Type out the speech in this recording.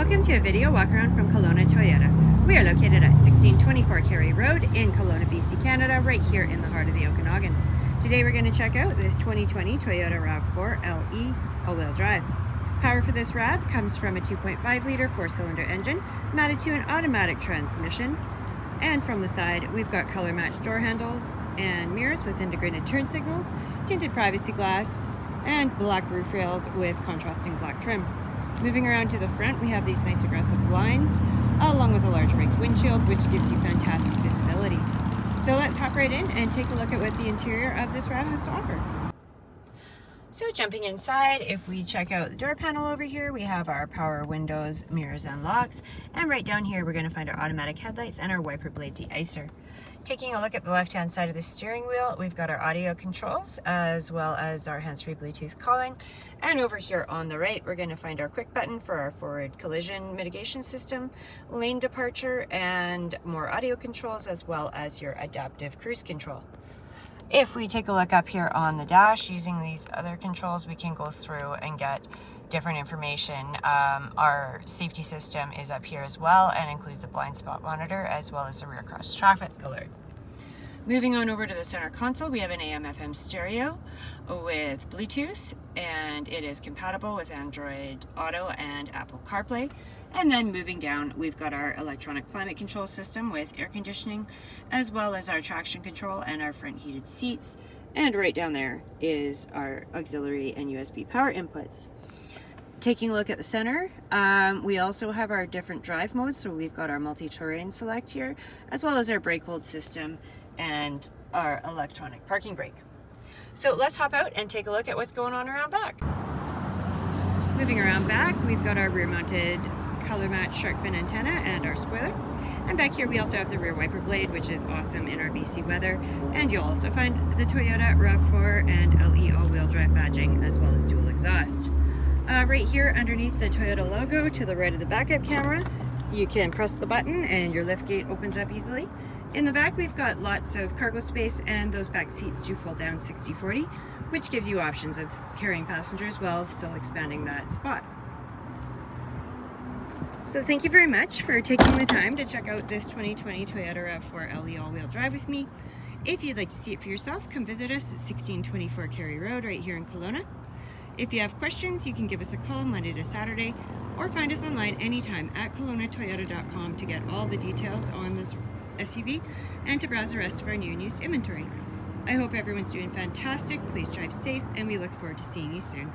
Welcome to a video walk around from Kelowna Toyota. We are located at 1624 Carey Road in Kelowna, BC, Canada, right here in the heart of the Okanagan. Today we're going to check out this 2020 Toyota RAV4 LE all-wheel drive. Power for this RAV comes from a 2.5 litre 4-cylinder engine mounted to an automatic transmission. And from the side, we've got color matched door handles and mirrors with integrated turn signals, tinted privacy glass, and black roof rails with contrasting black trim. Moving around to the front, we have these nice aggressive lines, along with a large rigged windshield, which gives you fantastic visibility. So let's hop right in and take a look at what the interior of this RAV has to offer. So jumping inside, if we check out the door panel over here, we have our power windows, mirrors, and locks. And right down here, we're going to find our automatic headlights and our wiper blade de-icer. Taking a look at the left-hand side of the steering wheel, we've got our audio controls as well as our hands-free Bluetooth calling. And over here on the right, we're going to find our quick button for our forward collision mitigation system, lane departure, and more audio controls as well as your adaptive cruise control. If we take a look up here on the dash, using these other controls, we can go through and get different information. Our safety system is up here as well and includes the blind spot monitor as well as the rear cross traffic alert. Moving on over to the center console, we have an AM/FM stereo with Bluetooth, and it is compatible with Android Auto and Apple CarPlay. And then moving down, we've got our electronic climate control system with air conditioning, as well as our traction control and our front heated seats. And right down there is our auxiliary and USB power inputs. Taking a look at the center, we also have our different drive modes. So we've got our multi-terrain select here, as well as our brake hold system and our electronic parking brake. So let's hop out and take a look at what's going on around back. Moving around back, we've got our rear mounted color match shark fin antenna and our spoiler. And back here we also have the rear wiper blade, which is awesome in our BC weather. And you'll also find the Toyota RAV4 and LE all-wheel drive badging, as well as dual exhaust. Right here underneath the Toyota logo to the right of the backup camera, you can press the button and your lift gate opens up easily. In the back we've got lots of cargo space, and those back seats do fold down 60/40, which gives you options of carrying passengers while still expanding that spot. So thank you very much for taking the time to check out this 2020 Toyota RAV4 LE all-wheel drive with me. If you'd like to see it for yourself, come visit us at 1624 Carey Road right here in Kelowna. If you have questions, you can give us a call Monday to Saturday, or find us online anytime at KelownaToyota.com to get all the details on this SUV and to browse the rest of our new and used inventory. I hope everyone's doing fantastic. Please drive safe, and we look forward to seeing you soon.